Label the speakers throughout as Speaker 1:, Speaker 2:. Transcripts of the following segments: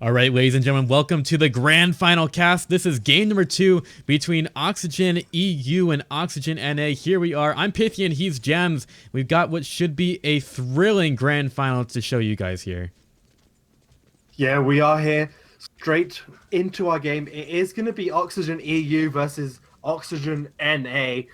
Speaker 1: All right, ladies and gentlemen, welcome to the grand final cast. This is game number 2 between Oxygen EU and Oxygen NA. Here we are. I'm Pythian, he's Gems. We've got what should be a thrilling grand final to show you guys here.
Speaker 2: Yeah, we are here straight into our game. It is going to be Oxygen EU versus Oxygen NA,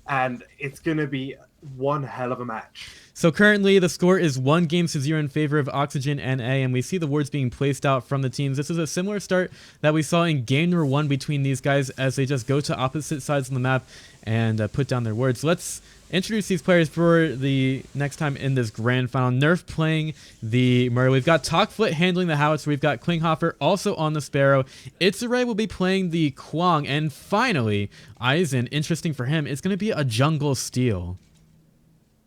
Speaker 2: and it's going to be one hell of a match.
Speaker 1: So currently the score is 1-0 in favor of Oxygen NA, and we see the wards being placed out from the teams. This is a similar start that we saw in game number 1 between these guys as they just go to opposite sides of the map and put down their wards. Let's introduce these players for the next time in this grand final. Nerf playing the Murray. We've got Talkfoot handling the Howitzer. We've got Klinghoffer also on the Sparrow. Itzeray will be playing the Kwang. And finally, Eisen, interesting for him, it's going to be a jungle steal.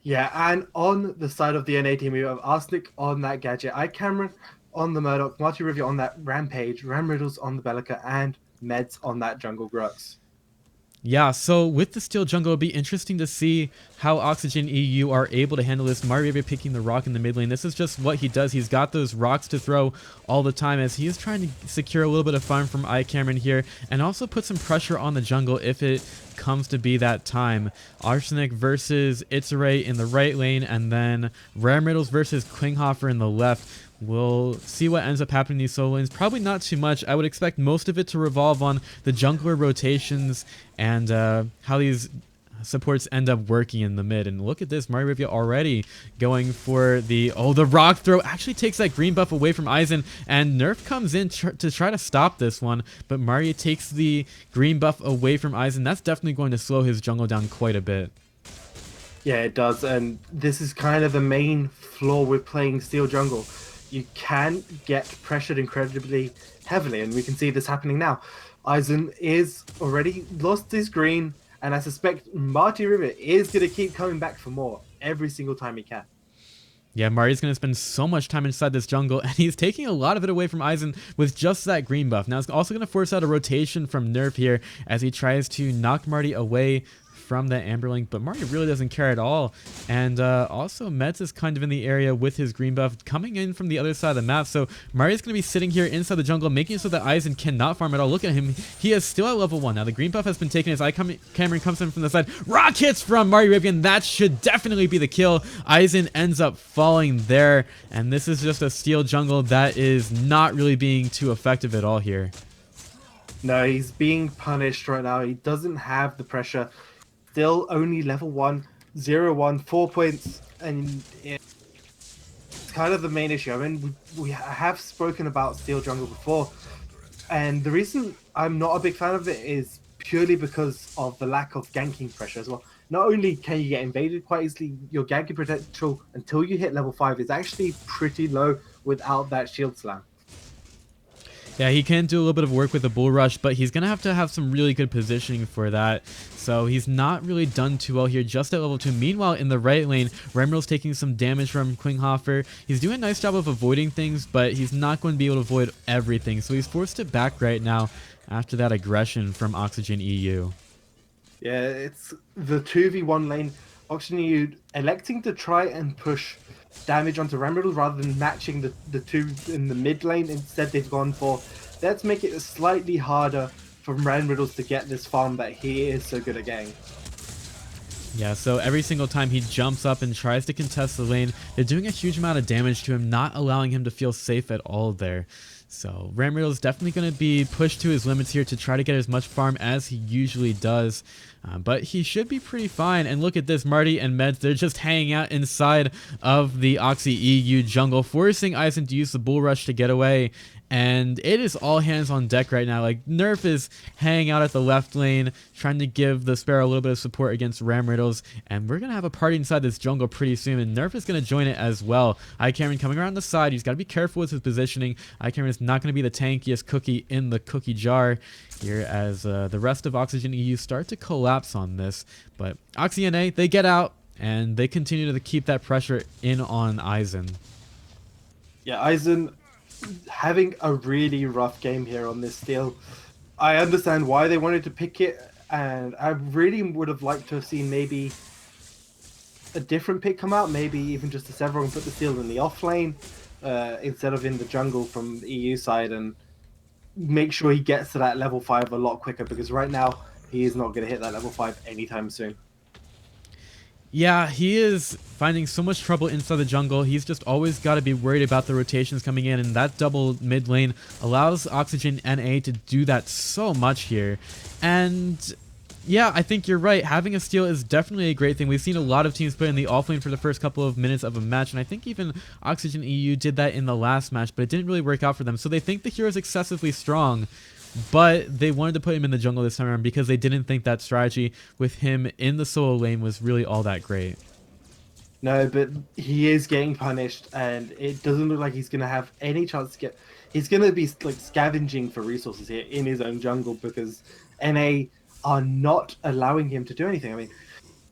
Speaker 2: Yeah, and on the side of the NA team, we have Arsenic on that Gadget, iCameron on the Murdoch, Marty Rivia on that Rampage, Ram Riddles on the Bellica, and Meds on that Jungle Grux.
Speaker 1: Yeah, so with the Steel Jungle, it'll be interesting to see how Oxygen EU are able to handle this. Mario picking the rock in the mid lane. This is just what he does. He's got those rocks to throw all the time as he is trying to secure a little bit of farm from iCameron here and also put some pressure on the jungle if it comes to be that time. Arsenic versus Itzeray in the right lane, and then Ram Riddles versus Klinghoffer in the left. We'll see what ends up happening in these solo lanes. Probably not too much. I would expect most of it to revolve on the jungler rotations and how these supports end up working in the mid. And look at this, Mario Rivia already going for the rock throw. Actually takes that green buff away from Eisen, and Nerf comes in to try to stop this one, but Mario takes the green buff away from Eisen. That's definitely going to slow his jungle down quite a bit.
Speaker 2: Yeah, it does, and this is kind of the main flaw with playing Steel Jungle. You can get pressured incredibly heavily, and we can see this happening now. Eisen is already lost his green, and I suspect Marty River is going to keep coming back for more every single time he can.
Speaker 1: Yeah, Marty's going to spend so much time inside this jungle, and he's taking a lot of it away from Eisen with just that green buff. Now, it's also going to force out a rotation from Nerf here as he tries to knock Marty away from that Amber Link, but Marty really doesn't care at all. And also Meds is kind of in the area with his green buff coming in from the other side of the map, so Marty's going to be sitting here inside the jungle, making it so that Eisen cannot farm at all. Look at him, he is still at level 1. Now the green buff has been taken as Cameron comes in from the side. Rock hits from Marty Rivian, that should definitely be the kill. Eisen ends up falling there, and this is just a Steel Jungle that is not really being too effective at all here.
Speaker 2: No, he's being punished right now. He doesn't have the pressure. Still only level 1, 0-1, 4 points, and it's kind of the main issue. I mean, we have spoken about Steel Jungle before, and the reason I'm not a big fan of it is purely because of the lack of ganking pressure as well. Not only can you get invaded quite easily, your ganking potential until you hit level 5 is actually pretty low without that shield slam.
Speaker 1: Yeah, he can do a little bit of work with the bull rush, but he's going to have some really good positioning for that. So he's not really done too well here, just at level 2. Meanwhile, in the right lane, Remrill's taking some damage from Klinghoffer. He's doing a nice job of avoiding things, but he's not going to be able to avoid everything. So he's forced to back right now after that aggression from Oxygen EU.
Speaker 2: Yeah, it's the 2v1 lane. Oxygen EU electing to try and push damage onto Ram Riddles rather than matching the two in the mid lane. Instead, they've gone for, let's make it slightly harder for Ram Riddles to get this farm that he is so good at getting.
Speaker 1: Yeah, so every single time he jumps up and tries to contest the lane, they're doing a huge amount of damage to him, not allowing him to feel safe at all there. So Ram Riddle is definitely going to be pushed to his limits here to try to get as much farm as he usually does. But he should be pretty fine. And look at this, Marty and Meds, they're just hanging out inside of the Oxy EU jungle, forcing Eisen to use the bull rush to get away. And it is all hands on deck right now. Like, Nerf is hanging out at the left lane, trying to give the Sparrow a little bit of support against Ram Riddles. And we're going to have a party inside this jungle pretty soon, and Nerf is going to join it as well. iCameron coming around the side. He's got to be careful with his positioning. iCameron is not going to be the tankiest cookie in the cookie jar here as the rest of Oxygen EU start to collapse on this. But Oxy NA, they get out, and they continue to keep that pressure in on Eisen.
Speaker 2: Yeah, Eisen having a really rough game here on this Steel. I understand why they wanted to pick it, and I really would have liked to have seen maybe a different pick come out, maybe even just a Several and put the Steel in the off lane. instead of in the jungle from the EU side, and make sure he gets to that level 5 a lot quicker, because right now he is not going to hit that level 5 anytime soon.
Speaker 1: Yeah, he is finding so much trouble inside the jungle. He's just always got to be worried about the rotations coming in, and that double mid lane allows Oxygen NA to do that so much here. And yeah, I think you're right. Having a steal is definitely a great thing. We've seen a lot of teams put in the offlane for the first couple of minutes of a match, and I think even Oxygen EU did that in the last match, but it didn't really work out for them. So they think the hero is excessively strong, but they wanted to put him in the jungle this time around because they didn't think that strategy with him in the solo lane was really all that great.
Speaker 2: No, but he is getting punished, and it doesn't look like he's going to have any chance to get... He's going to be like scavenging for resources here in his own jungle, because NA are not allowing him to do anything. I mean,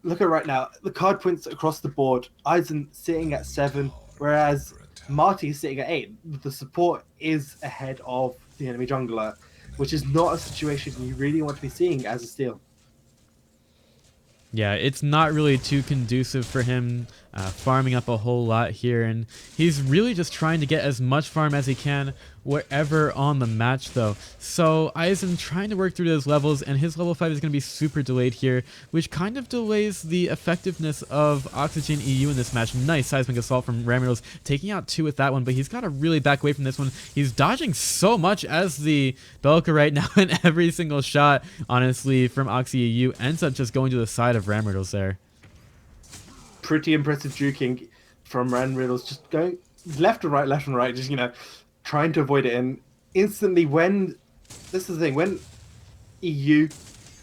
Speaker 2: look at right now, the card points across the board. Eisen sitting at 7, whereas Marty is sitting at 8. The support is ahead of the enemy jungler, which is not a situation you really want to be seeing as a steal.
Speaker 1: Yeah, it's not really too conducive for him farming up a whole lot here, and he's really just trying to get as much farm as he can wherever on the match though. So Eisen trying to work through those levels, and his level 5 is going to be super delayed here, which kind of delays the effectiveness of Oxygen EU in this match. Nice seismic assault from Ramiro, taking out 2 with that one, but he's got to really back away from this one. He's dodging so much as the Belka right now, and every single shot, honestly, from Oxy EU ends up just going to the side of Ramriddles there.
Speaker 2: Pretty impressive juking from Ramriddles, just going left and right, just, you know, trying to avoid it. And instantly, when this is the thing, when EU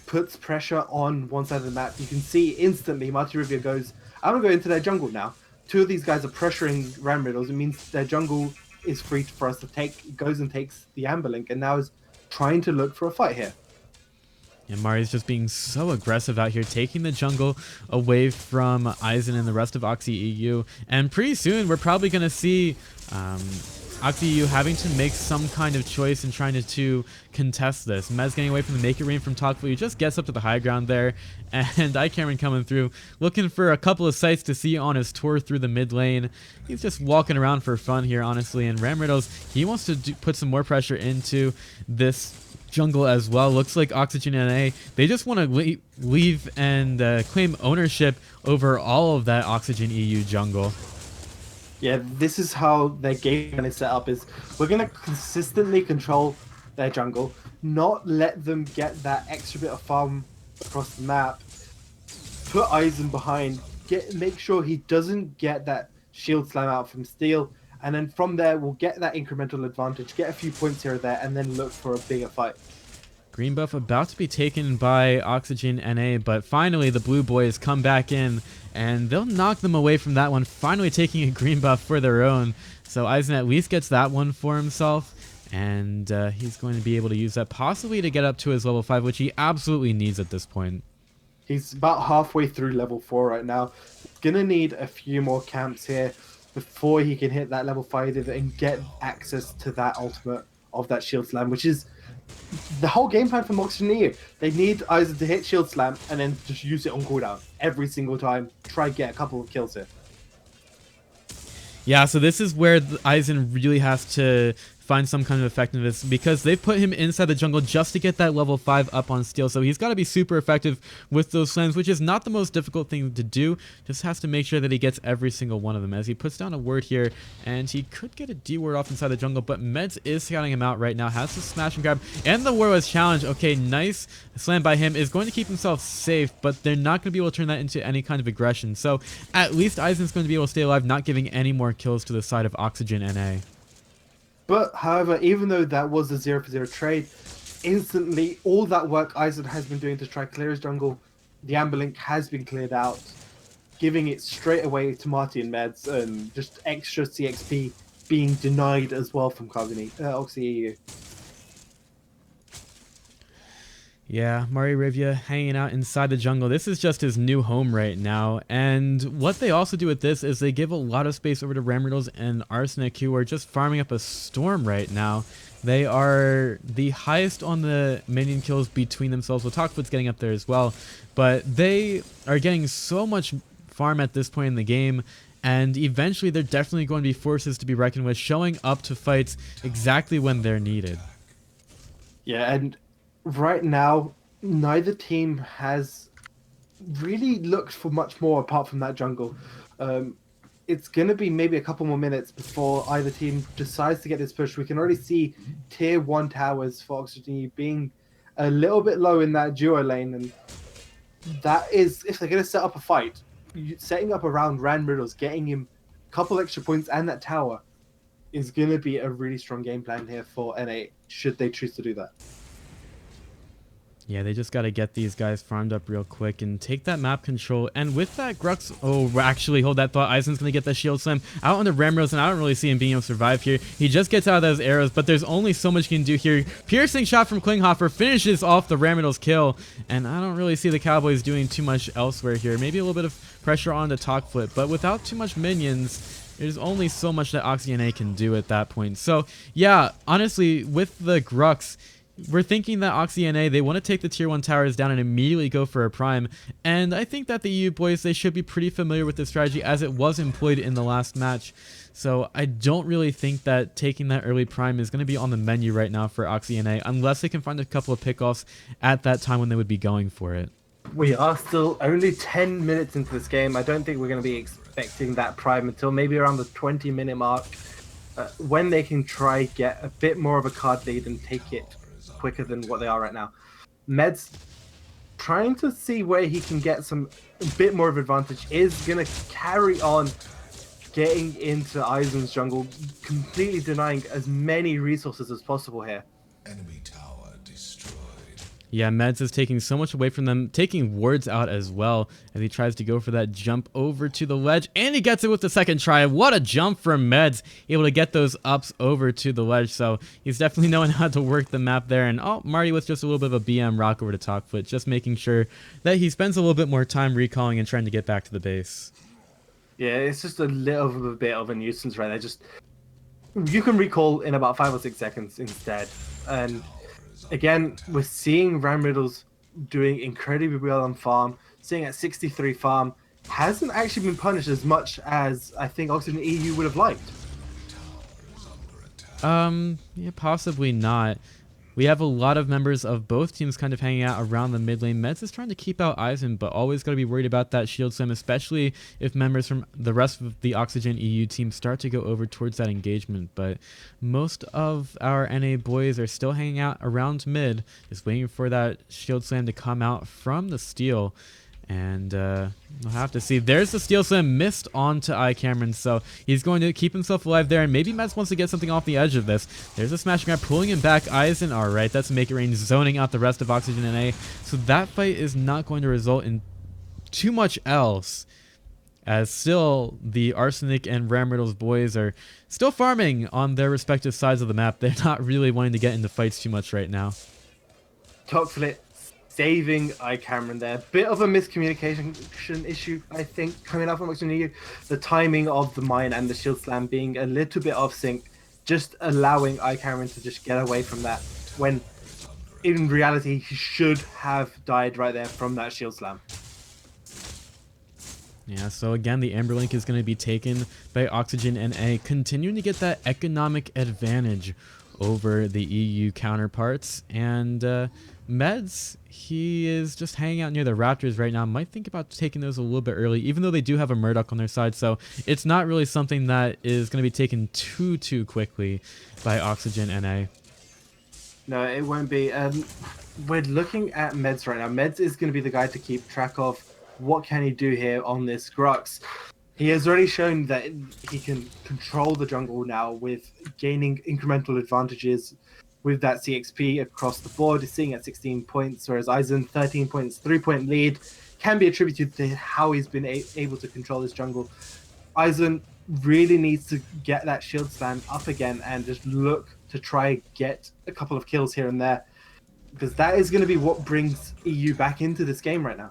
Speaker 2: puts pressure on one side of the map, you can see instantly Marty Rivia goes, I'm gonna go into their jungle now. 2 of these guys are pressuring Ramriddles. It means their jungle is free for us to take. Goes and takes the Amber Link, and now is trying to look for a fight here.
Speaker 1: And Mari's just being so aggressive out here, taking the jungle away from Eisen and the rest of Oxy EU. And pretty soon, we're probably going to see Oxy EU having to make some kind of choice in trying to contest this. Mez getting away from the Make It Rain from Talkful. He just gets up to the high ground there. And iCameron coming through, looking for a couple of sites to see on his tour through the mid lane. He's just walking around for fun here, honestly. And Ramriddles, he wants to put some more pressure into this jungle as well. Looks like Oxygen NA, they just want to leave and claim ownership over all of that Oxygen EU jungle.
Speaker 2: Yeah, this is how their game plan is set up, is we're going to consistently control their jungle, not let them get that extra bit of farm across the map, put Eisen behind, make sure he doesn't get that shield slam out from Steel, and then from there we'll get that incremental advantage, get a few points here or there, and then look for a bigger fight.
Speaker 1: Green buff about to be taken by Oxygen NA, but finally the blue boys come back in and they'll knock them away from that one, finally taking a green buff for their own. So Eisen at least gets that one for himself, and he's going to be able to use that possibly to get up to his level 5, which he absolutely needs at this point.
Speaker 2: He's about halfway through level 4 right now. Gonna need a few more camps here before he can hit that level 5 and get access to that ultimate of that shield slam, which is the whole game plan for Oxygen EU. They need Eisen to hit shield slam and then just use it on cooldown every single time. Try to get a couple of kills here.
Speaker 1: Yeah, so this is where Eisen really has to find some kind of effectiveness, because they've put him inside the jungle just to get that level 5 up on Steel. So he's got to be super effective with those slams, which is not the most difficult thing to do. Just has to make sure that he gets every single one of them as he puts down a ward here, and he could get a D ward off inside the jungle, but Meds is scouting him out right now, has to smash and grab, and the ward was challenged. Okay, nice slam by him, is going to keep himself safe, but they're not going to be able to turn that into any kind of aggression. So at least Eisen's going to be able to stay alive, not giving any more kills to the side of Oxygen NA.
Speaker 2: But, however, even though that was a 0-for-0 trade, instantly, all that work Eisen has been doing to try to clear his jungle, the Amber Link has been cleared out, giving it straight away to Marty and Meds, and just extra CXP being denied as well from Oxy EU.
Speaker 1: Yeah, Mari Rivia hanging out inside the jungle. This is just his new home right now. And what they also do with this is they give a lot of space over to Ramriddles and Arsenic, who are just farming up a storm right now. They are the highest on the minion kills between themselves. Well, Talkfoot's getting up there as well. But they are getting so much farm at this point in the game. And eventually they're definitely going to be forces to be reckoned with, showing up to fights exactly when they're needed.
Speaker 2: Yeah, and right now, neither team has really looked for much more apart from that jungle. Um, it's going to be maybe a couple more minutes before either team decides to get this push. We can already see tier 1 towers for Oxygen being a little bit low in that duo lane, and that is, if they're going to set up a fight, setting up around Rand Riddles, getting him a couple extra points and that tower is going to be a really strong game plan here for NA, should they choose to do that.
Speaker 1: Yeah, they just got to get these guys farmed up real quick and take that map control. And with that, Grux... Oh, actually, hold that thought. Eisen's going to get the shield slam out on the Ramros, and I don't really see him being able to survive here. He just gets out of those arrows, but there's only so much he can do here. Piercing shot from Klinghoffer finishes off the Ramros kill, and I don't really see the Cowboys doing too much elsewhere here. Maybe a little bit of pressure on the Talk Flip, but without too much minions, there's only so much that Oxygen can do at that point. So, yeah, honestly, with the Grux... we're thinking that Oxy they want to take the tier 1 towers down and immediately go for a prime. And I think that the EU boys, they should be pretty familiar with this strategy as it was employed in the last match. So I don't really think that taking that early prime is going to be on the menu right now for Oxy unless they can find a couple of pickoffs at that time when they would be going for it.
Speaker 2: We are still only 10 minutes into this game. I don't think we're going to be expecting that prime until maybe around the 20-minute mark, when they can try get a bit more of a card lead and take it quicker than what they are right now. Med's trying to see where he can get a bit more of advantage, is going to carry on getting into Eisen's jungle, completely denying as many resources as possible here.
Speaker 3: Enemy tower destroyed.
Speaker 1: Yeah, Meds is taking so much away from them, taking wards out as well as he tries to go for that jump over to the ledge, and he gets it with the second try. What a jump from Meds, able to get those ups over to the ledge, so he's definitely knowing how to work the map there. And oh, Marty with just a little bit of a BM rock over to Talkfoot, just making sure that he spends a little bit more time recalling and trying to get back to the base.
Speaker 2: Yeah, it's just a little bit of a nuisance right there. Just, you can recall in about 5 or 6 seconds instead. And again, we're seeing Ram Riddles doing incredibly well on farm, sitting at 63 farm, hasn't actually been punished as much as I think Oxygen EU would have liked.
Speaker 1: Yeah, possibly not. We have a lot of members of both teams kind of hanging out around the mid lane. Meds is trying to keep out Eisen, but always got to be worried about that shield slam, especially if members from the rest of the Oxygen EU team start to go over towards that engagement. But most of our NA boys are still hanging out around mid, just waiting for that shield slam to come out from the steal. And we'll have to see. There's the steel slam missed onto Cameron, so he's going to keep himself alive there. And maybe Mets wants to get something off the edge of this. There's a smash grab pulling him back. Eisen, all right, that's Make It Rain zoning out the rest of Oxygen NA. So that fight is not going to result in too much else, as still the Arsenic and Ram Riddles boys are still farming on their respective sides of the map. They're not really wanting to get into fights too much right now.
Speaker 2: Talkflit saving Cameron there. Bit of a miscommunication issue, I think, coming up from Oxygen EU. The timing of the mine and the shield slam being a little bit off sync, just allowing Cameron to just get away from that, when in reality he should have died right there from that shield slam.
Speaker 1: Yeah, so again, the Amber Link is going to be taken by Oxygen NA, continuing to get that economic advantage over the EU counterparts. And Meds, he is just hanging out near the Raptors right now. Might think about taking those a little bit early, even though they do have a Murdoch on their side. So it's not really something that is going to be taken too quickly by Oxygen NA.
Speaker 2: No, it won't be. We're looking at Meds right now. Meds is going to be the guy to keep track of what can he do here on this Grux. He has already shown that he can control the jungle now with gaining incremental advantages with that CXP across the board. He's sitting at 16 points, whereas Eisen, 13 points, 3-point lead, can be attributed to how he's been able to control this jungle. Eisen really needs to get that shield slam up again and just look to try get a couple of kills here and there, because that is going to be what brings EU back into this game right now.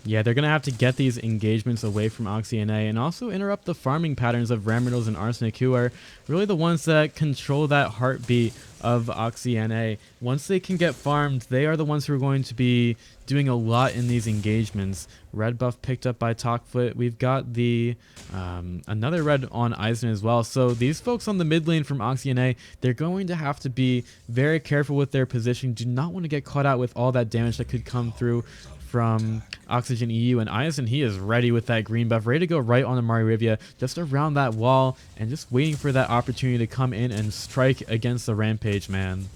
Speaker 1: Yeah, they're going to have to get these engagements away from OxyNA and also interrupt the farming patterns of Ramriddles and Arsenic, who are really the ones that control that heartbeat of OxyNA. Once they can get farmed, they are the ones who are going to be doing a lot in these engagements. Red buff picked up by Talkfoot. We've got the another red on Eisen as well. So these folks on the mid lane from OxyNA, they're going to have to be very careful with their position. Do not want to get caught out with all that damage that could come through from Oxygen EU. And Eisen, he is ready with that green buff, ready to go right onto Maririvia, just around that wall and just waiting for that opportunity to come in and strike against the Rampage man.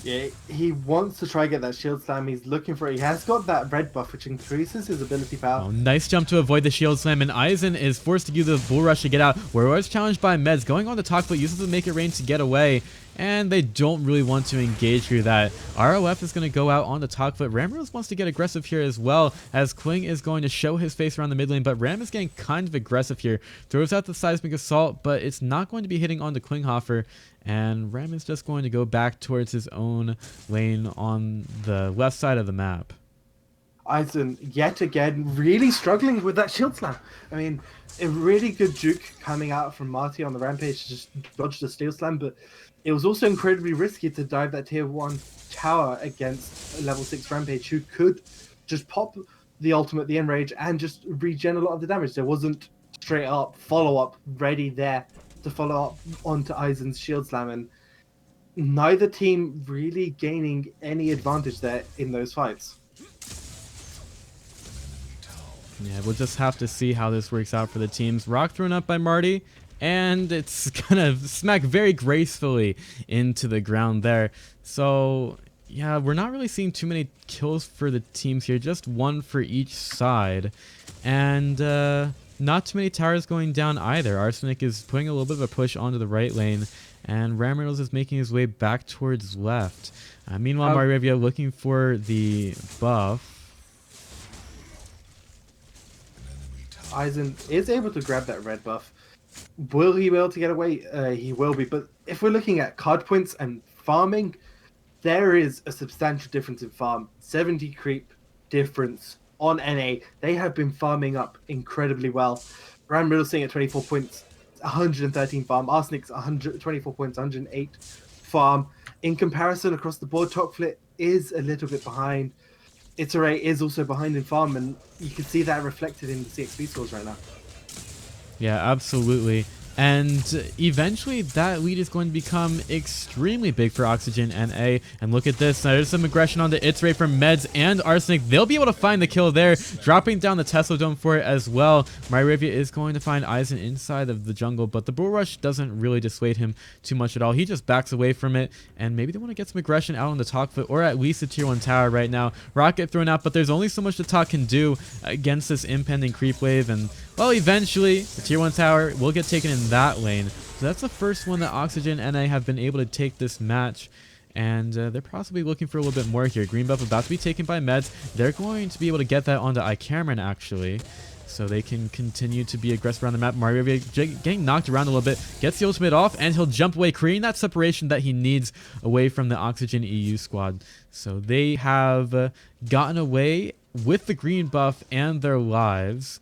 Speaker 2: Yeah, he wants to try and get that shield slam. He's looking for it. He has got that red buff, which increases his ability power.
Speaker 1: Oh, nice jump to avoid the shield slam, and Eisen is forced to use the bull rush to get out. Where was challenged by Meds, going on the Talkfoot, uses the Make It Rain to get away, and they don't really want to engage through that. ROF is going to go out on the Talkfoot. Ramriddles wants to get aggressive here as well, as Kling is going to show his face around the mid lane, but Ram is getting kind of aggressive here. Throws out the Seismic Assault, but it's not going to be hitting on the Klinghofer. And Ram is just going to go back towards his own lane on the left side of the map.
Speaker 2: Eisen, yet again, really struggling with that shield slam. I mean, a really good juke coming out from Marty on the Rampage to just dodge the steel slam, but it was also incredibly risky to dive that tier 1 tower against a level 6 Rampage who could just pop the ultimate, the Enrage, and just regen a lot of the damage. There wasn't straight up follow-up ready there to follow up onto Eisen's shield slam, and neither team really gaining any advantage there in those fights.
Speaker 1: Yeah, we'll just have to see how this works out for the teams. Rock thrown up by Marty, and it's gonna smack very gracefully into the ground there. So yeah, we're not really seeing too many kills for the teams here, just one for each side. And not too many towers going down either. Arsenic is putting a little bit of a push onto the right lane, and Ramriddles is making his way back towards left. Meanwhile, Maririvia looking for the buff.
Speaker 2: Eisen is able to grab that red buff. Will he be able to get away? He will be, but if we're looking at card points and farming, there is a substantial difference in farm. 70 creep difference on NA. They have been farming up incredibly well. Ramriddle sitting at 24 points, 113 farm. Arsenic's 124 points, 108 farm. In comparison, across the board, Talkfoot is a little bit behind. Iterate is also behind in farm, and you can see that reflected in the CXP scores right now.
Speaker 1: Yeah, absolutely. And eventually that lead is going to become extremely big for Oxygen NA. And look at this. Now there's some aggression on the Iterate from Meds and Arsenic. They'll be able to find the kill there, dropping down the Tesla Dome for it as well. Maririvia is going to find Eisen inside of the jungle, but the Bull Rush doesn't really dissuade him too much at all. He just backs away from it, and maybe they want to get some aggression out on the Talkfoot, or at least a tier 1 tower right now. Rocket thrown out, but there's only so much the Talk can do against this impending creep wave, and well, eventually the tier 1 tower will get taken in that lane. So that's the first one that Oxygen NA have been able to take this match. And they're possibly looking for a little bit more here. Green buff about to be taken by Meds. They're going to be able to get that onto iCameron actually, so they can continue to be aggressive around the map. Mario getting knocked around a little bit, gets the ultimate off, and he'll jump away, creating that separation that he needs away from the Oxygen EU squad. So they have gotten away with the green buff and their lives.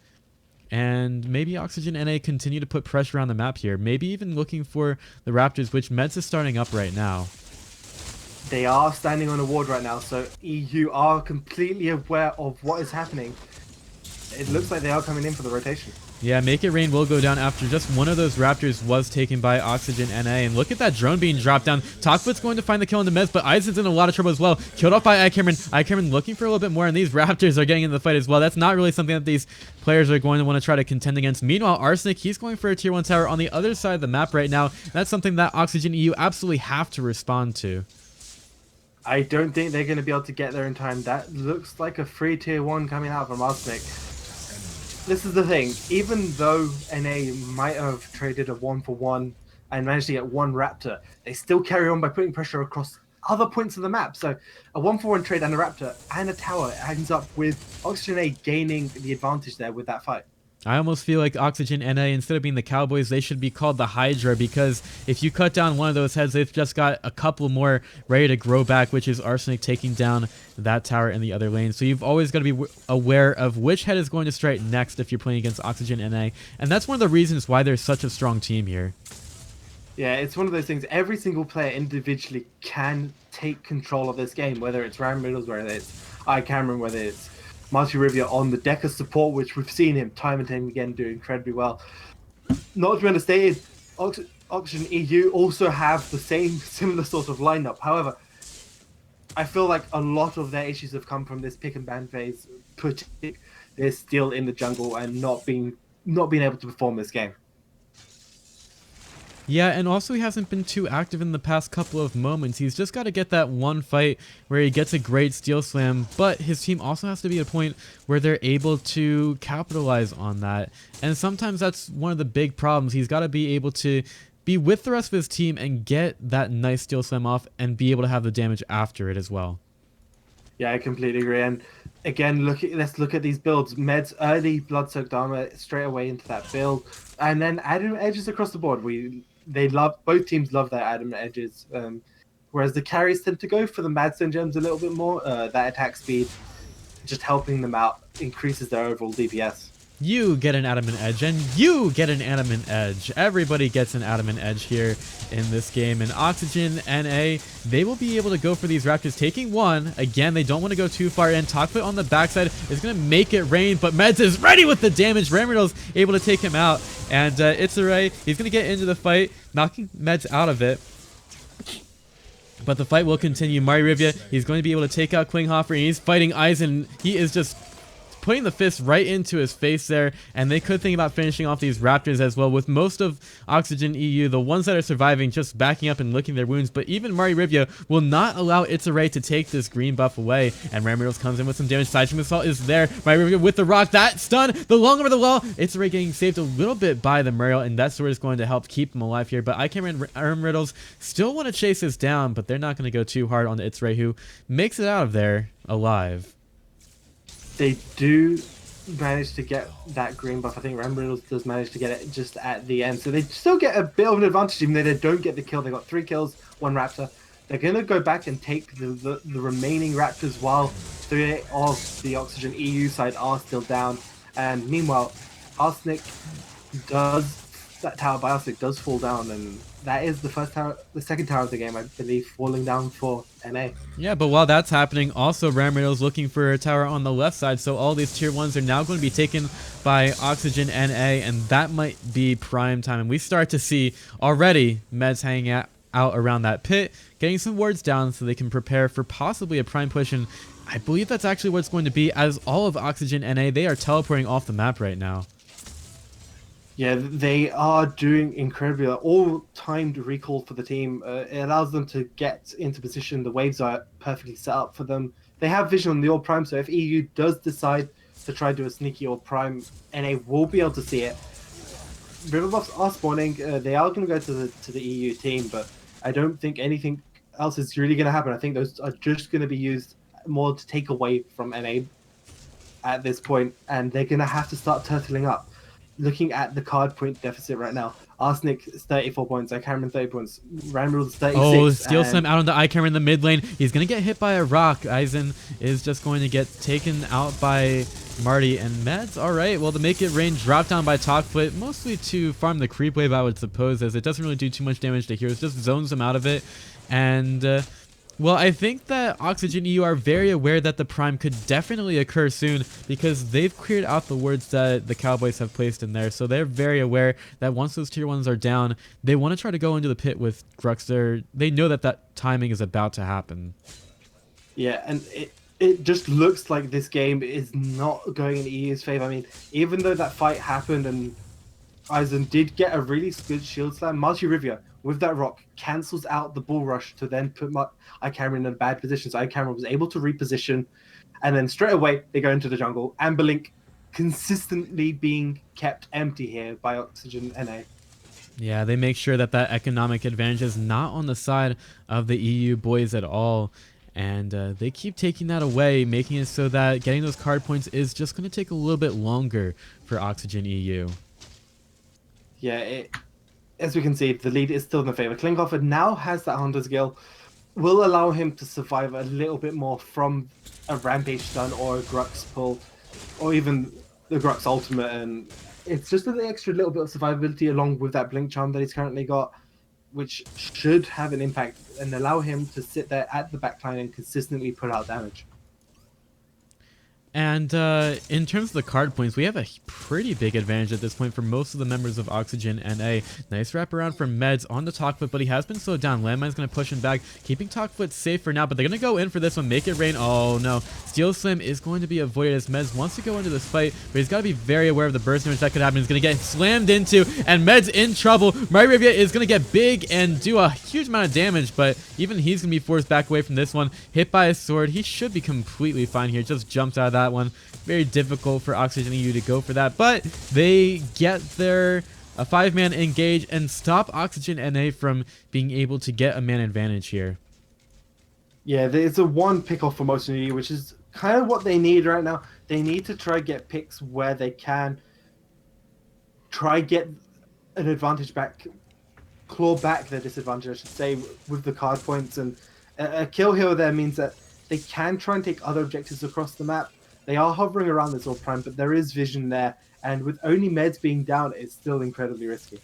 Speaker 1: And maybe Oxygen NA continue to put pressure on the map here. Maybe even looking for the Raptors, which Meds is starting up right now.
Speaker 2: They are standing on a ward right now, so EU are completely aware of what is happening. It looks like they are coming in for the rotation.
Speaker 1: Yeah, Make It Rain will go down after just one of those Raptors was taken by Oxygen NA. And look at that drone being dropped down. Talkfoot's going to find the kill on the Meds, but Eisen's in a lot of trouble as well. Killed off by iCameron. iCameron looking for a little bit more, and these Raptors are getting in the fight as well. That's not really something that these players are going to want to try to contend against. Meanwhile, Arsenic, he's going for a tier 1 tower on the other side of the map right now. That's something that Oxygen EU absolutely have to respond to.
Speaker 2: I don't think they're going to be able to get there in time. That looks like a free tier 1 coming out from Arsenic. This is the thing, even though NA might have traded a 1-for-1 and managed to get one Raptor, they still carry on by putting pressure across other points of the map. So a 1-for-1 trade and a Raptor and a tower ends up with Oxygen A gaining the advantage there with that fight.
Speaker 1: I almost feel like Oxygen NA, instead of being the Cowboys, they should be called the Hydra, because if you cut down one of those heads, they've just got a couple more ready to grow back, which is Arsenic taking down that tower in the other lane. So you've always got to be aware of which head is going to strike next if you're playing against Oxygen NA. And that's one of the reasons why they're such a strong team here.
Speaker 2: Yeah, it's one of those things. Every single player individually can take control of this game, whether it's Ram Riddles, whether it's Cameron, whether it's Marty Rivia on the deck of support, which we've seen him time and time again do incredibly well. Not to be understated, Oxygen EU also have the same similar sort of lineup. However, I feel like a lot of their issues have come from this pick and ban phase, putting they're still in the jungle and not being able to perform this game.
Speaker 1: Yeah, and also he hasn't been too active in the past couple of moments. He's just got to get that one fight where he gets a great Steel Slam, but his team also has to be at a point where they're able to capitalize on that. And sometimes that's one of the big problems. He's got to be able to be with the rest of his team and get that nice Steel Slam off and be able to have the damage after it as well.
Speaker 2: Yeah, I completely agree. And again, let's look at these builds. Med's early Blood-Soaked Armor straight away into that build, and then Adam edges across the board. Both teams love their Adam edges, whereas the carries tend to go for the Madstone gems a little bit more. That attack speed, just helping them out, increases their overall DPS.
Speaker 1: You get an adamant edge, and you get an adamant edge. Everybody gets an adamant edge here in this game. And Oxygen NA, they will be able to go for these Raptors, taking one. Again, they don't want to go too far in. Talkfoot on the backside is going to make it rain, but Meds is ready with the damage. Ramriddle's able to take him out. And Itsurai, he's going to get into the fight, knocking Meds out of it. But the fight will continue. Mari Rivia, he's going to be able to take out Klinghoffer, and he's fighting Eisen. He is just putting the fist right into his face there, and they could think about finishing off these Raptors as well, with most of Oxygen EU, the ones that are surviving, just backing up and licking their wounds. But even Mari Rivia will not allow Itsurai to take this green buff away, and Ramriddles comes in with some damage. Sidestream Assault is there. Mari Rivia with the rock, that stun, the long over the wall. Itsurai getting saved a little bit by the Muriel, and that sword is going to help keep him alive here. But Ramriddles still want to chase this down, but they're not going to go too hard on the Itsurai, who makes it out of there alive.
Speaker 2: They do manage to get that green buff. I think Ramriddles does manage to get it just at the end. So they still get a bit of an advantage, even though they don't get the kill. They got 3 kills, 1 Raptor. They're going to go back and take the remaining Raptors while 3 of the Oxygen EU side are still down. And meanwhile, Arsenic that tower by Arsenic does fall down, and that is the second tower of the game, I believe, falling down for NA.
Speaker 1: Yeah, but while that's happening, also Ramriddle's looking for a tower on the left side, so all these tier 1s are now going to be taken by Oxygen NA, and that might be prime time. And we start to see already Meds hanging out around that pit, getting some wards down so they can prepare for possibly a prime push, and I believe that's actually what it's going to be, as all of Oxygen NA, they are teleporting off the map right now.
Speaker 2: Yeah, they are doing incredibly well. All timed recall for the team. It allows them to get into position. The waves are perfectly set up for them. They have vision on the Orb Prime, so if EU does decide to try to do a sneaky Orb Prime, NA will be able to see it. River buffs are spawning. They are going to go to the EU team, but I don't think anything else is really going to happen. I think those are just going to be used more to take away from NA at this point, and they're going to have to start turtling up. Looking at the card point deficit right now, Arsenic is 34 points, Icameron 30 points, Ramriddles is 36.
Speaker 1: Oh, Steel Slam out on the Icameron in the mid lane. He's going to get hit by a rock. Eisen is just going to get taken out by Marty, and Meds, alright, well, the Make It Rain drop down by Talkfoot, mostly to farm the creep wave, I would suppose, as it doesn't really do too much damage to heroes, just zones them out of it. And well, I think that Oxygen EU are very aware that the Prime could definitely occur soon, because they've cleared out the wards that the Cowboys have placed in there. So they're very aware that once those tier 1s are down, they want to try to go into the pit with Grux. They know that that timing is about to happen.
Speaker 2: Yeah, and it just looks like this game is not going in EU's favor. I mean, even though that fight happened and Eisen did get a really good shield slam, Marty Rivia, with that rock, cancels out the bull rush to then put Icameron in a bad position. So Icameron was able to reposition, and then straight away they go into the jungle. Amberlink consistently being kept empty here by Oxygen NA.
Speaker 1: Yeah, they make sure that that economic advantage is not on the side of the EU boys at all. And they keep taking that away, making it so that getting those card points is just going to take a little bit longer for Oxygen EU.
Speaker 2: Yeah, as we can see, the lead is still in the favor. Klinghoffer now has that Hunter's Gill, will allow him to survive a little bit more from a Rampage stun or a Grux pull, or even the Grux ultimate, and it's just an extra little bit of survivability along with that Blink Charm that he's currently got, which should have an impact and allow him to sit there at the backline and consistently put out damage.
Speaker 1: And in terms of the card points, we have a pretty big advantage at this point for most of the members of Oxygen NA. Nice wraparound from Meds on the Talkfoot, but he has been slowed down. Landmine's going to push him back, keeping Talkfoot safe for now, but they're going to go in for this one, make it rain. Oh no, Steel Slim is going to be avoided as Meds wants to go into this fight, but he's got to be very aware of the burst damage that could happen. He's going to get slammed into, and Meds in trouble. Mario Rivia is going to get big and do a huge amount of damage, but even he's going to be forced back away from this one. Hit by a sword. He should be completely fine here. Just jumped out of that one. Very difficult for Oxygen EU to go for that, but they get their 5-man engage and stop Oxygen NA from being able to get a man advantage here.
Speaker 2: Yeah, there's a one pick off for Oxygen EU, which is kind of what they need right now. They need to try get picks where they can, try get an advantage back, claw back their disadvantage, I should say, with the card points, and a kill here there means that they can try and take other objectives across the map. They are hovering around this Orb Prime, but there is vision there, and with only Meds being down, it's still incredibly risky.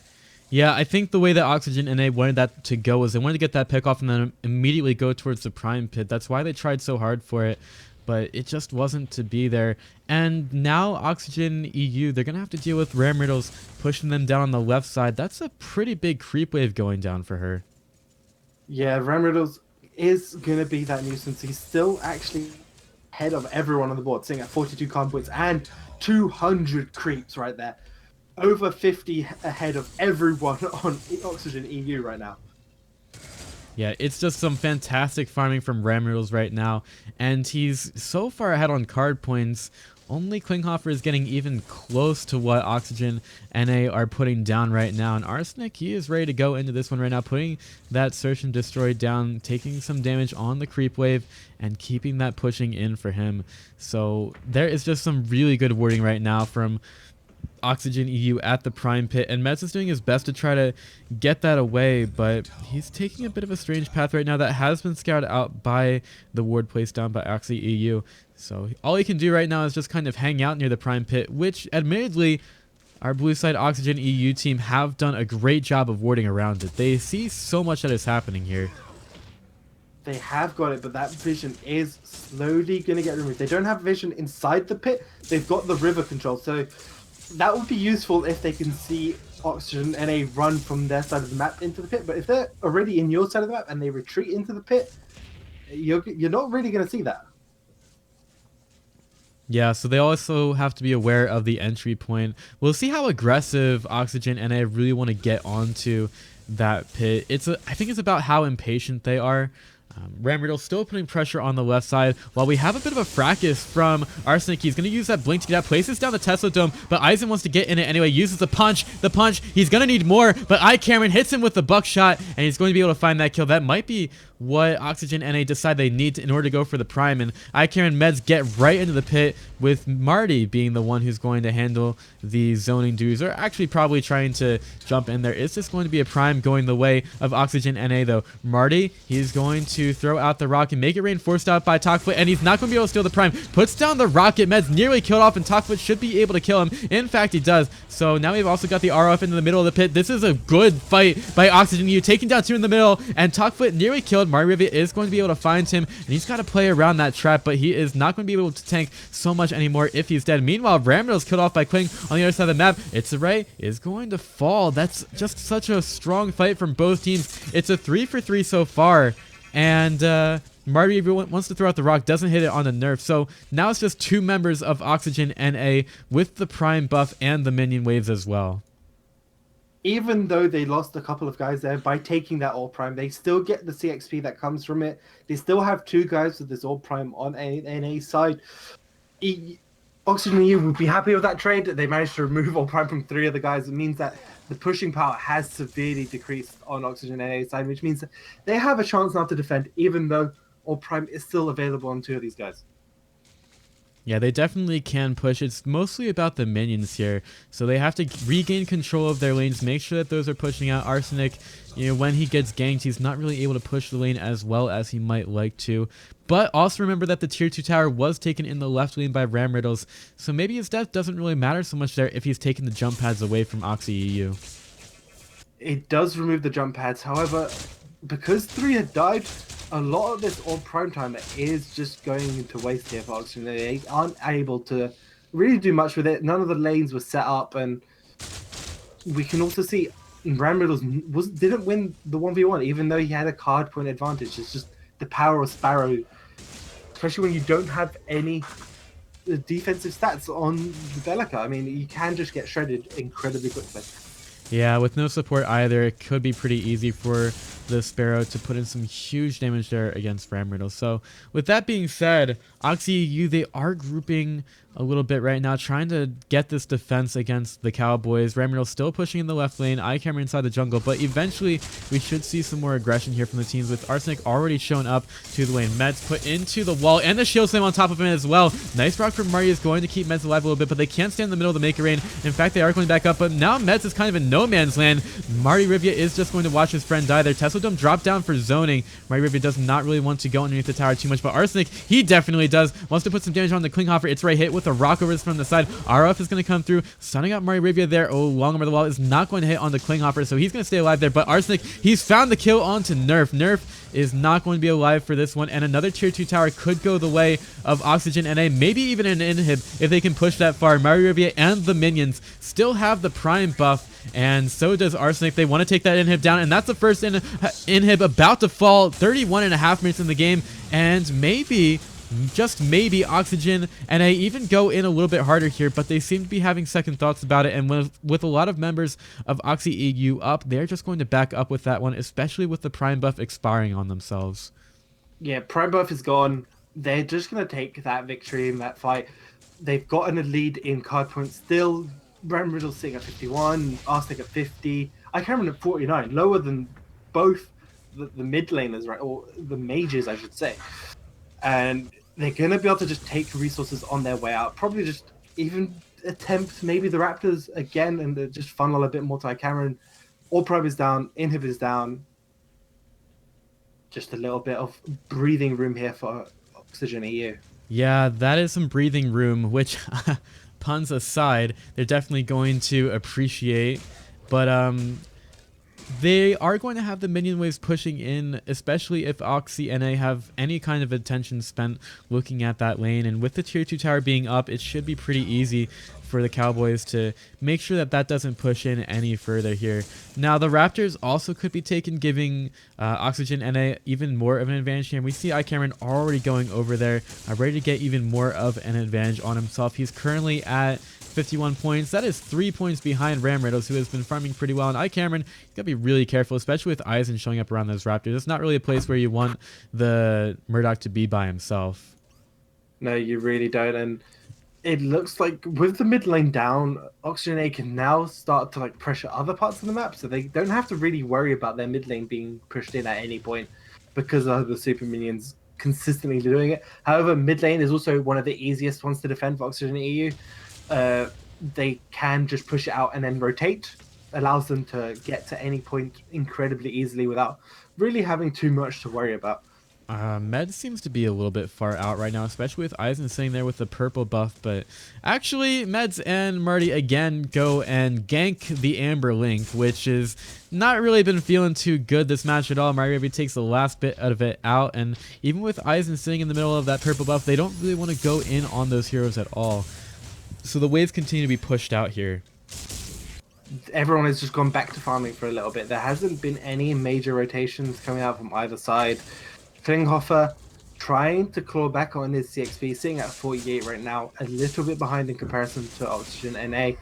Speaker 1: Yeah, I think the way that Oxygen NA wanted that to go was they wanted to get that pick off and then immediately go towards the Prime Pit. That's why they tried so hard for it, but it just wasn't to be there. And now Oxygen EU, they're going to have to deal with Ram Riddles pushing them down on the left side. That's a pretty big creep wave going down for her.
Speaker 2: Yeah, Ram Riddles is going to be that nuisance. He's still actually ahead of everyone on the board, sitting at 42 card points and 200 creeps right there. Over 50 ahead of everyone on Oxygen EU right now.
Speaker 1: Yeah, it's just some fantastic farming from Ram Riddles right now, and he's so far ahead on card points. Only Klinghoffer is getting even close to what Oxygen NA are putting down right now. And Arsenic, he is ready to go into this one right now, putting that Search and Destroy down, taking some damage on the creep wave, and keeping that pushing in for him. So there is just some really good wording right now from Oxygen EU at the Prime Pit, and Mets is doing his best to try to get that away, but he's taking a bit of a strange path right now that has been scouted out by the ward placed down by Oxy EU. So all he can do right now is just kind of hang out near the Prime Pit, which admittedly our blue side Oxygen EU team have done a great job of warding around it. They see so much that is happening here.
Speaker 2: They have got it, but that vision is slowly going to get removed. They don't have vision inside the pit. They've got the river control, so that would be useful if they can see Oxygen NA run from their side of the map into the pit. But if they're already in your side of the map and they retreat into the pit, you're not really going to see that.
Speaker 1: Yeah, so they also have to be aware of the entry point. We'll see how aggressive Oxygen NA really want to get onto that pit. I think it's about how impatient they are. Ram Riddle still putting pressure on the left side, while we have a bit of a fracas from Arsenic. He's going to use that blink to get out, places down the Tesla Dome, but Eisen wants to get in it anyway, uses the punch, he's going to need more, but Cameron hits him with the buckshot, and he's going to be able to find that kill. That might be what Oxygen NA decide they need in order to go for the Prime, and Cameron Meds get right into the pit, with Marty being the one who's going to handle the zoning dudes, or actually probably trying to jump in there. It's just going to be a Prime going the way of Oxygen NA though. Marty, he's going to throw out the rocket, make it rain, forced out by Talkfoot, and he's not going to be able to steal the Prime. Puts down the rocket, Meds nearly killed off, and Talkfoot should be able to kill him. In fact, he does. So now we've also got the RF into the middle of the pit. This is a good fight by Oxygen U, taking down two in the middle, and Talkfoot nearly killed. Mario Rivia is going to be able to find him, and he's got to play around that trap, but he is not going to be able to tank so much anymore if he's dead. Meanwhile, Ramriddle's killed off by Kling on the other side of the map. It's Ray is going to fall. That's just such a strong fight from both teams. It's a 3-for-3 so far, and Marty wants to throw out the rock, doesn't hit it on the nerf. So now it's just two members of Oxygen NA with the Prime buff and the minion waves as well.
Speaker 2: Even though they lost a couple of guys there, by taking that All Prime, they still get the CXP that comes from it. They still have two guys with this All Prime on NA side. Oxygen EU would be happy with that trade. They managed to remove All Prime from three of the guys. It means that the pushing power has severely decreased on Oxygen NA side, which means that they have a chance now to defend, even though or Prime is still available on 2 of these guys.
Speaker 1: Yeah, they definitely can push. It's mostly about the minions here. So they have to regain control of their lanes, make sure that those are pushing out. Arsenic, when he gets ganked, he's not really able to push the lane as well as he might like to. But also remember that the tier 2 tower was taken in the left lane by Ram Riddles. So maybe his death doesn't really matter so much there if he's taking the jump pads away from Oxy EU.
Speaker 2: It does remove the jump pads. However, because 3 had died, a lot of this on prime time is just going into waste here for Oxygen. They aren't able to really do much with it. None of the lanes were set up, and we can also see Ram Riddles didn't win the 1v1, even though he had a card point advantage. It's just the power of Sparrow, especially when you don't have any defensive stats on the Bellica. I mean, you can just get shredded incredibly quickly.
Speaker 1: Yeah, with no support either, it could be pretty easy for the Sparrow to put in some huge damage there against Ram Riddle. So with that being said, Oxy EU, they are grouping a little bit right now, trying to get this defense against the Cowboys. Ram Riddle still pushing in the left lane, iCamera inside the jungle, but eventually we should see some more aggression here from the teams, with Arsenic already shown up to the lane. Meds put into the wall, and the shield slam on top of him as well. Nice rock from Marty is going to keep Meds alive a little bit, but they can't stand in the middle of the Make It Rain. In fact, they are going back up, but now Meds is kind of in no man's land. Marty Rivia is just going to watch his friend die there. Tesla Dome dropped down for zoning. Marty Rivia does not really want to go underneath the tower too much, but Arsenic, he definitely does. Wants to put some damage on the Klinghoffer. It's right hit with a rock over from the side. RF is going to come through, stunning out Marty Rivia there. Oh, long over the wall is not going to hit on the Klinghoffer, so he's going to stay alive there, but Arsenic, he's found the kill onto Nerf. Nerf is not going to be alive for this one, and another tier 2 tower could go the way of Oxygen NA, maybe even an inhib if they can push that far. Marty Rivia and the minions still have the prime buff, and so does Arsenic. They want to take that inhib down, and that's the first inhib about to fall. 31.5 minutes in the game, and maybe, just maybe, Oxygen and I even go in a little bit harder here, but they seem to be having second thoughts about it, and with a lot of members of Oxy EU up, they're just going to back up with that one, especially with the prime buff expiring on themselves.
Speaker 2: Yeah, prime buff is gone. They're just going to take that victory in that fight. They've gotten a lead in card points still. Ram Riddle's sitting at 51, Arsenic at 50, iCamera at 49, lower than both the mid laners, right, or the mages, I should say. And they're going to be able to just take resources on their way out. Probably just even attempt maybe the Raptors again and just funnel a bit more to iCamera. All Prime is down, Inhib is down. Just a little bit of breathing room here for Oxygen EU.
Speaker 1: Yeah, that is some breathing room, which, puns aside, they're definitely going to appreciate. But they are going to have the minion waves pushing in, especially if Oxy NA have any kind of attention spent looking at that lane. And with the tier 2 tower being up, it should be pretty easy for the Cowboys to make sure that that doesn't push in any further here. Now, the Raptors also could be taken, giving Oxygen NA even more of an advantage here. And we see iCameron already going over there, ready to get even more of an advantage on himself. He's currently at 51 points. That is 3 points behind Ram Riddles, who has been farming pretty well. And iCameron, you gotta be really careful, especially with Eisen showing up around those Raptors. It's not really a place where you want the Murdoch to be by himself.
Speaker 2: No, you really don't. And it looks like with the mid lane down, Oxygen A can now start to pressure other parts of the map, so they don't have to really worry about their mid lane being pushed in at any point because of the super minions consistently doing it. However, mid lane is also one of the easiest ones to defend for Oxygen EU. They can just push it out and then rotate, allows them to get to any point incredibly easily without really having too much to worry about.
Speaker 1: Med seems to be a little bit far out right now, especially with Eisen sitting there with the purple buff, but actually Meds and Marty again go and gank the Amber Link, which is not really been feeling too good this match at all. Marty Rivia takes the last bit of it out, and even with Eisen sitting in the middle of that purple buff, they don't really want to go in on those heroes at all. So the waves continue to be pushed out here.
Speaker 2: Everyone has just gone back to farming for a little bit. There hasn't been any major rotations coming out from either side. Klinghoffer trying to claw back on his CXP, sitting at 48 right now, a little bit behind in comparison to Oxygen NA.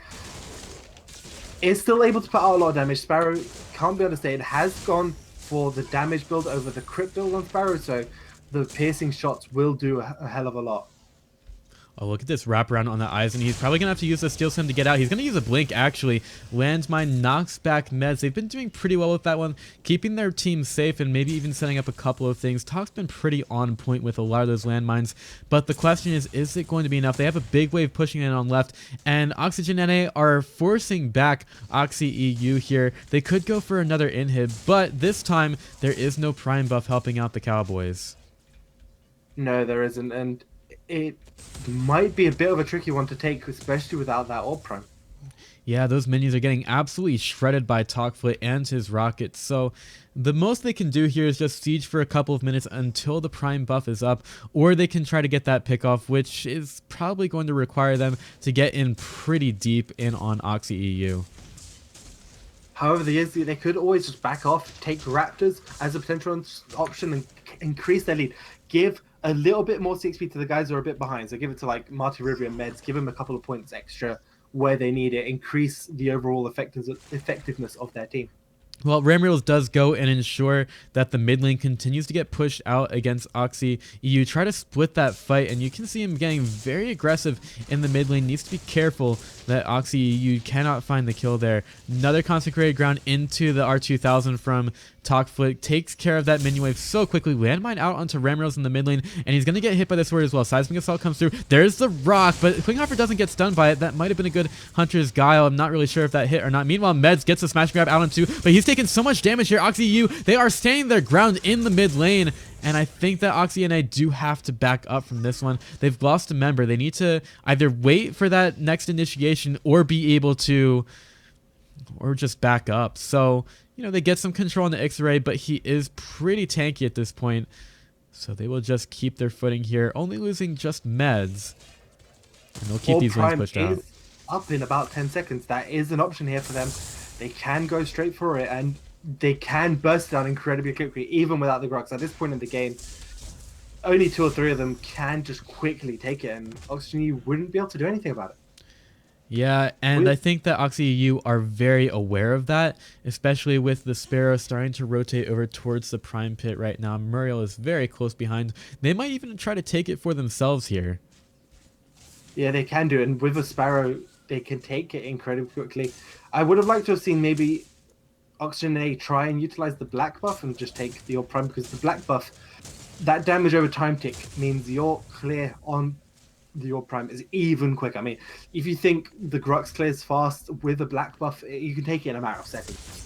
Speaker 2: Is still able to put out a lot of damage. Sparrow can't be understated, has gone for the damage build over the crit build on Sparrow, so the piercing shots will do a hell of a lot.
Speaker 1: Oh, look at this wraparound on the eyes, and he's probably going to have to use the Steel Slam to get out. He's going to use a Blink, actually. Landmine knocks back Meds. They've been doing pretty well with that one, keeping their team safe and maybe even setting up a couple of things. Talk's been pretty on point with a lot of those landmines, but the question is it going to be enough? They have a big wave pushing in on left, and Oxygen NA are forcing back Oxy EU here. They could go for another inhib, but this time there is no Prime buff helping out the Cowboys.
Speaker 2: No, there isn't, and it might be a bit of a tricky one to take, especially without that Orb Prime.
Speaker 1: Yeah, those minions are getting absolutely shredded by Talkfoot and his rockets, so the most they can do here is just siege for a couple of minutes until the Prime buff is up, or they can try to get that pick off, which is probably going to require them to get in pretty deep in on Oxy EU.
Speaker 2: However, they could always just back off, take Raptors as a potential option, and increase their lead. Give a little bit more CXP to the guys who are a bit behind. So give it to like Marty Rivier and Meds, give them a couple of points extra where they need it, increase the overall effectiveness of their team.
Speaker 1: Well, Ramriels does go and ensure that the mid lane continues to get pushed out against Oxy EU. Try to split that fight, and you can see him getting very aggressive in the mid lane. Needs to be careful that Oxy EU cannot find the kill there. Another consecrated ground into the R2000 from Talkfoot. Takes care of that minion wave so quickly. Landmine out onto Ramriels in the mid lane, and he's going to get hit by the sword as well. Seismic Assault comes through. There's the rock, but Klinghoffer doesn't get stunned by it. That might have been a good Hunter's Guile. I'm not really sure if that hit or not. Meanwhile, Meds gets a smash grab out on 2, but he's taking so much damage here. Oxy EU, they are standing their ground in the mid lane, and I think that Oxy NA do have to back up from this one. They've lost a member. They need to either wait for that next initiation or be able to, or just back up. So, you know, they get some control on the X-Ray, but he is pretty tanky at this point. So they will just keep their footing here, only losing just Meds. And they'll keep these lanes pushed out.
Speaker 2: Up in about 10 seconds. That is an option here for them. They can go straight for it, and they can burst down incredibly quickly, even without the Grux. At this point in the game, only 2 or 3 of them can just quickly take it, and Oxygen EU wouldn't be able to do anything about it.
Speaker 1: Yeah, and I think that Oxy EU are very aware of that, especially with the Sparrow starting to rotate over towards the Prime Pit right now. Muriel is very close behind. They might even try to take it for themselves here.
Speaker 2: Yeah, they can do it, and with a Sparrow, they can take it incredibly quickly. I would have liked to have seen maybe Oxygen A try and utilize the black buff and just take the Orb Prime, because the black buff, that damage over time tick means you're clear on the Orb Prime is even quicker. I mean, if you think the Grux clears fast with a black buff, you can take it in a matter of seconds.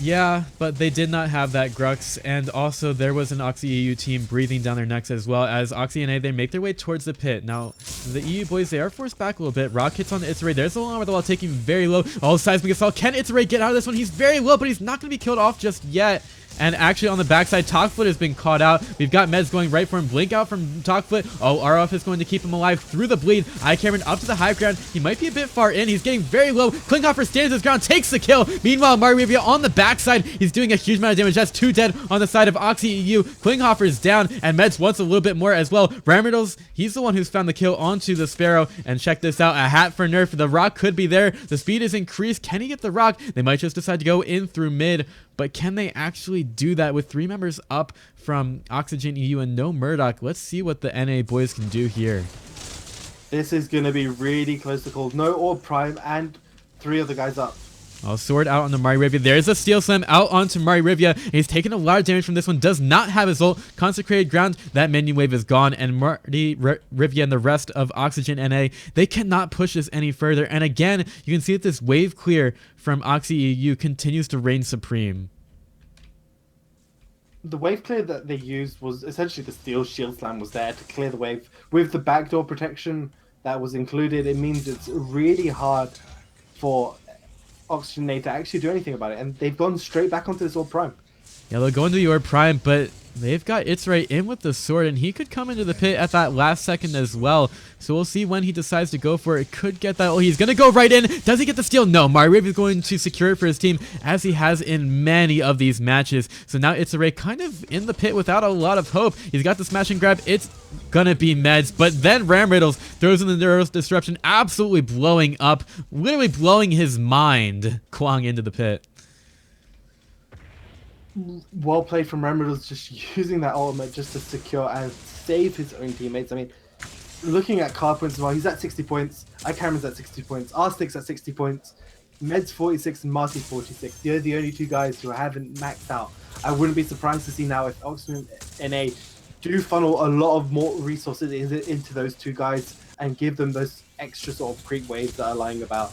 Speaker 1: Yeah, but they did not have that Grux, and also there was an Oxy EU team breathing down their necks as well as Oxy NA. They make their way towards the pit. Now, the EU boys, they are forced back a little bit. Rock hits on the Itzeray. There's the one where the wall taking very low. Oh, Seismic Assault. Can Itzeray get out of this one? He's very low, but he's not going to be killed off just yet. And actually on the backside, Talkfoot has been caught out. We've got Meds going right for him. Blink out from Talkfoot. Oh, RF is going to keep him alive through the bleed. Cameron up to the high ground. He might be a bit far in. He's getting very low. Klinghoffer stands his ground, takes the kill. Meanwhile, Mario on the backside. He's doing a huge amount of damage. That's 2 dead on the side of Oxy EU. Klinghoffer's down, and Meds wants a little bit more as well. Ramriddles, he's the one who's found the kill onto the Sparrow. And check this out. A hat for nerf. The rock could be there. The speed is increased. Can he get the rock? They might just decide to go in through mid. But can they actually do that with 3 members up from Oxygen EU and no Murdoch? Let's see what the NA boys can do here.
Speaker 2: This is going to be really close to call. No Orb Prime and 3 of the guys up.
Speaker 1: Oh, sword out on the Mari Rivia. There's a Steel Slam out onto Mari Rivia. He's taken a lot of damage from this one. Does not have his ult. Consecrated ground. That minion wave is gone. And Marty Rivia and the rest of Oxygen NA, they cannot push this any further. And again, you can see that this wave clear from Oxy EU continues to reign supreme.
Speaker 2: The wave clear that they used was essentially the Steel Shield Slam was there to clear the wave. With the backdoor protection that was included, it means it's really hard for Oxygen A to actually do anything about it, and they've gone straight back onto this Orb Prime.
Speaker 1: Yeah, they'll go into your Prime, but they've got Itzeray in with the sword, and he could come into the pit at that last second as well. So we'll see when he decides to go for it. Could get that. Oh, he's going to go right in. Does he get the steal? No. Mariv is going to secure it for his team, as he has in many of these matches. So now Itzeray kind of in the pit without a lot of hope. He's got the smash and grab. It's going to be Meds, but then Ramriddles throws in the Neuros Disruption, absolutely blowing up, literally blowing his mind, Kwang into the pit.
Speaker 2: Well played from Ramriddles, just using that ultimate just to secure and save his own teammates. I mean, looking at card points as well, he's at 60 points. Cameron's at 60 points. Arsenic's at 60 points. Med's 46 and Marty's 46. They're the only two guys who haven't maxed out. I wouldn't be surprised to see now if Oxygen NA do funnel a lot of more resources into those two guys and give them those extra sort of creep waves that are lying about.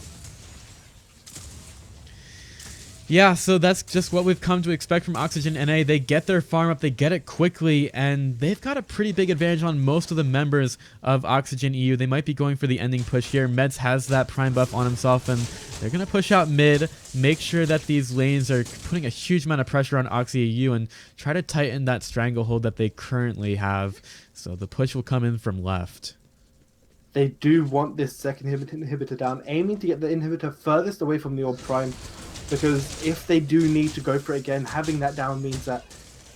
Speaker 1: Yeah, so that's just what we've come to expect from Oxygen NA. They get their farm up, they get it quickly, and they've got a pretty big advantage on most of the members of Oxygen EU. They might be going for the ending push here. Meds has that prime buff on himself, and they're going to push out mid, make sure that these lanes are putting a huge amount of pressure on Oxy EU, and try to tighten that stranglehold that they currently have. So the push will come in from left.
Speaker 2: They do want this second inhibitor down, aiming to get the inhibitor furthest away from the orb prime. Because if they do need to go for it again, having that down means that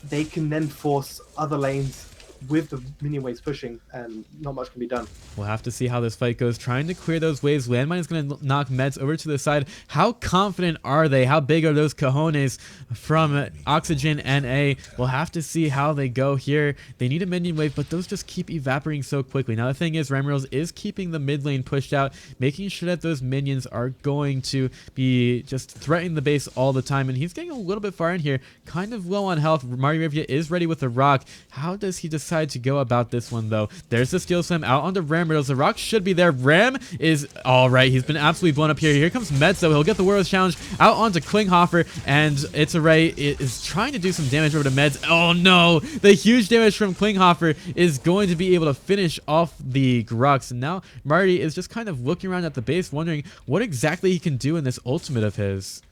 Speaker 2: they can then force other lanes with the minion waves pushing, and not much can be done.
Speaker 1: We'll have to see how this fight goes. Trying to clear those waves. Landmine is going to knock Meds over to the side. How confident are they? How big are those cojones from Oxygen NA? We'll have to see how they go here. They need a minion wave, but those just keep evaporating so quickly. Now the thing is, Ramriels is keeping the mid lane pushed out, making sure that those minions are going to be just threatening the base all the time, and he's getting a little bit far in here. Kind of low on health. Mario Rivia is ready with the rock. How does he decide to go about this one though? There's the Steel Slam out onto Ram Riddles. The rock should be there. Ram is all right. He's been absolutely blown up here. Here comes Meds, though. He'll get the Warriors Challenge out onto Klinghoffer, and It's Array is trying to do some damage over to Meds. Oh no! The huge damage from Klinghoffer is going to be able to finish off the Grux, and now Marty is just kind of looking around at the base, wondering what exactly he can do in this ultimate of his.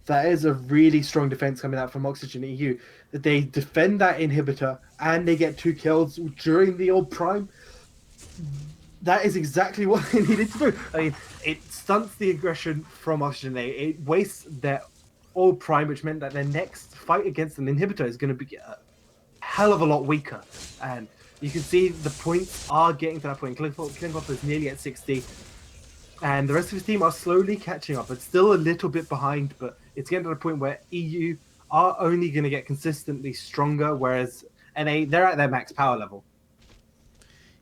Speaker 2: That is a really strong defense coming out from Oxygen EU. They defend that inhibitor and they get 2 kills during the old prime. That is exactly what they needed to do. I mean, it stunts the aggression from Oxygen A. It wastes their old prime, which meant that their next fight against an inhibitor is going to be a hell of a lot weaker. And you can see the points are getting to that point. Klinghoffer is nearly at 60. And the rest of his team are slowly catching up. It's still a little bit behind, but it's getting to the point where EU are only going to get consistently stronger, whereas NA, they're at their max power level.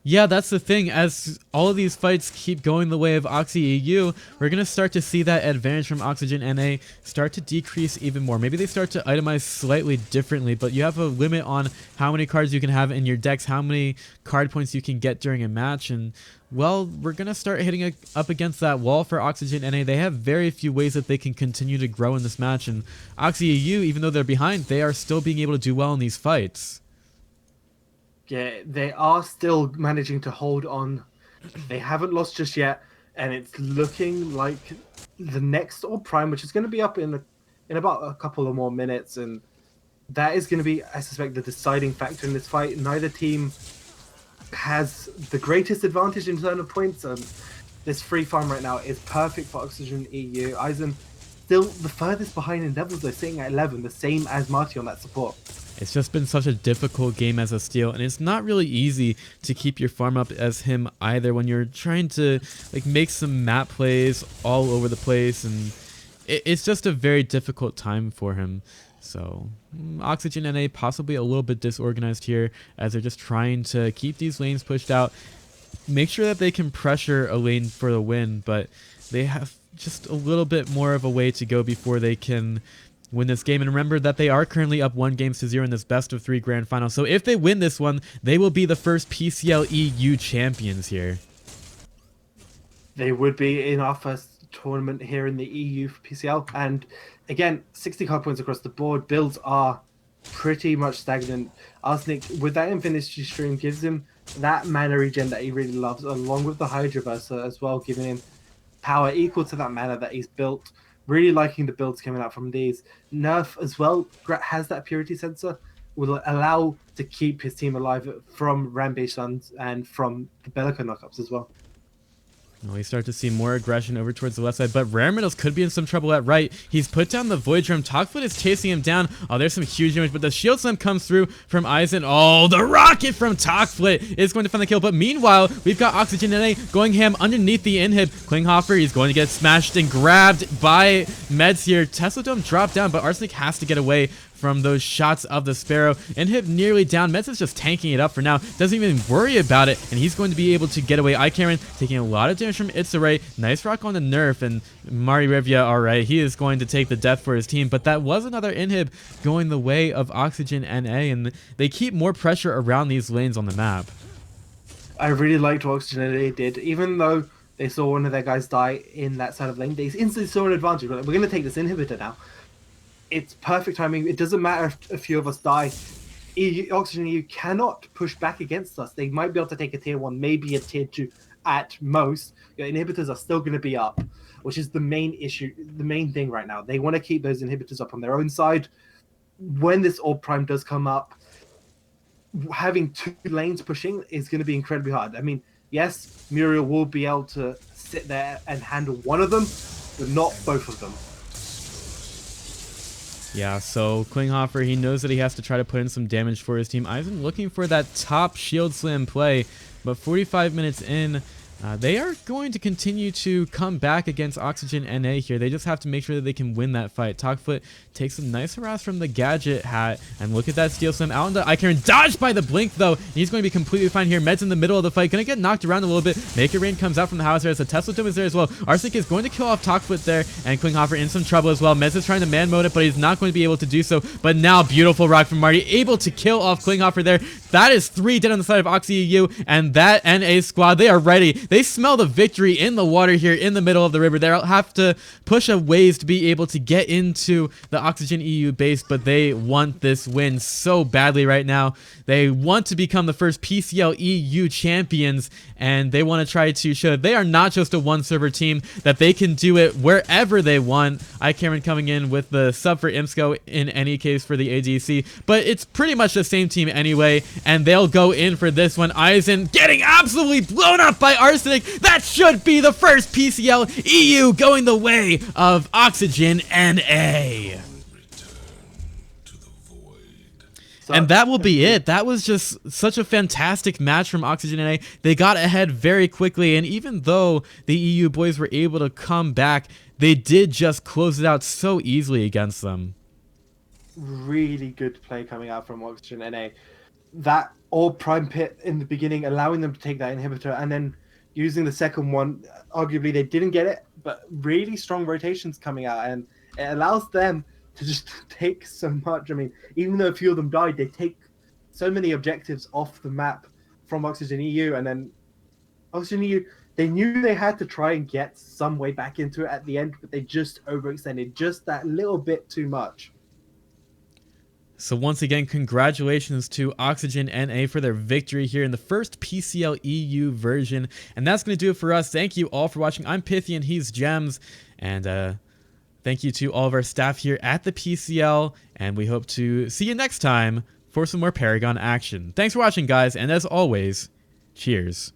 Speaker 1: Yeah, that's the thing. As all of these fights keep going the way of Oxy EU, we're going to start to see that advantage from Oxygen NA start to decrease even more. Maybe they start to itemize slightly differently, but you have a limit on how many cards you can have in your decks, how many card points you can get during a match, and well, we're going to start hitting up against that wall for Oxygen NA. They have very few ways that they can continue to grow in this match, and Oxy EU, even though they're behind, they are still being able to do well in these fights.
Speaker 2: Yeah, they are still managing to hold on. They haven't lost just yet, and it's looking like the next Orb Prime, which is going to be up in about a couple of more minutes, and that is going to be, I suspect, the deciding factor in this fight. Neither team has the greatest advantage in terms of points, and this free farm right now is perfect for Oxygen EU. Aizen still the furthest behind in levels, though, sitting at 11, the same as Marty on that support.
Speaker 1: It's just been such a difficult game as a steal, and it's not really easy to keep your farm up as him either when you're trying to like make some map plays all over the place, and it's just a very difficult time for him. So Oxygen NA possibly a little bit disorganized here as they're just trying to keep these lanes pushed out, make sure that they can pressure a lane for the win, but they have just a little bit more of a way to go before they can win this game. And remember that they are currently up 1-0 in this best of 3 grand final. So if they win this one, they will be the first PCL EU champions here.
Speaker 2: They would be in our first tournament here in the EU for PCL. And again, 60 card points across the board. Builds are pretty much stagnant. Arsenic, with that Infinity Stream, gives him that mana regen that he really loves, along with the Hydra Burster as well, giving him power equal to that mana that he's built. Really liking the builds coming out from these. Nerf as well has that purity sensor, will allow to keep his team alive from Rampage Suns and from the Bellica knockups as well.
Speaker 1: Well, we start to see more aggression over towards the left side, but Rare Metals could be in some trouble at right. He's put down the Void Drum. Talkfoot is chasing him down. Oh, there's some huge damage, but the Shield Slam comes through from Eisen. Oh, the rocket from Talkfoot is going to find the kill, but meanwhile, we've got Oxygen NA going ham underneath the inhib. Klinghoffer, he's going to get smashed and grabbed by Meds here. Tesla Dome dropped down, but Arsenic has to get away from those shots of the Sparrow. Inhib nearly down. Meds is just tanking it up for now. Doesn't even worry about it, and he's going to be able to get away. Ikarin taking a lot of damage from Itzaray. Nice rock on the nerf, and Mari Revia, alright, he is going to take the death for his team, but that was another Inhib going the way of Oxygen NA, and they keep more pressure around these lanes on the map.
Speaker 2: I really liked what Oxygen NA did, even though they saw one of their guys die in that side of lane. They instantly saw an advantage. We're going to take this inhibitor now. It's perfect timing. It doesn't matter if a few of us die. Oxygen EU cannot push back against us. They might be able to take a tier 1, maybe a tier 2 at most. Your inhibitors are still going to be up, which is the main issue, the main thing right now. They want to keep those inhibitors up on their own side. When this Orb Prime does come up, having 2 lanes pushing is going to be incredibly hard. I mean, yes, Muriel will be able to sit there and handle one of them, but not both of them.
Speaker 1: Yeah, so Klinghoffer, he knows that he has to try to put in some damage for his team. Eisen looking for that top Shield Slam play, but 45 minutes in, they are going to continue to come back against Oxygen NA here. They just have to make sure that they can win that fight. Talkfoot takes a nice harass from the Gadget hat, and look at that Steel Slam out into Ikarin. Dodged by the Blink, though. He's going to be completely fine here. Med's in the middle of the fight, going to get knocked around a little bit. Make It Rain comes out from the house there, so Tesla Dome is there as well. Arsenic is going to kill off Talkfoot there, and Klinghoffer in some trouble as well. Meds is trying to man mode it, but he's not going to be able to do so. But now, beautiful rock from Marty, able to kill off Klinghoffer there. That is 3 dead on the side of Oxy EU, and that NA squad, they are ready. They smell the victory in the water here in the middle of the river. They'll have to push a ways to be able to get into the Oxygen EU base, but they want this win so badly right now. They want to become the first PCL EU champions, and they want to try to show that they are not just a one-server team, that they can do it wherever they want. Ikarin coming in with the sub for Imsco in any case for the ADC, but it's pretty much the same team anyway, and they'll go in for this one. Eisen getting absolutely blown up by Arsenic. That should be the first PCL EU going the way of Oxygen NA. And that will be it. That was just such a fantastic match from Oxygen NA. They got ahead very quickly, and even though the EU boys were able to come back, they did just close it out so easily against them.
Speaker 2: Really good play coming out from Oxygen NA. That Orb Prime Pit in the beginning, allowing them to take that inhibitor, and then using the second one, arguably they didn't get it, but really strong rotations coming out, and it allows them to just take so much. I mean, even though a few of them died, they take so many objectives off the map from Oxygen EU, and then Oxygen EU, they knew they had to try and get some way back into it at the end, but they just overextended just that little bit too much.
Speaker 1: So once again, congratulations to Oxygen NA for their victory here in the first PCL EU version. And that's going to do it for us. Thank you all for watching. I'm Pithy and he's Gems. And thank you to all of our staff here at the PCL. And we hope to see you next time for some more Paragon action. Thanks for watching, guys. And as always, cheers.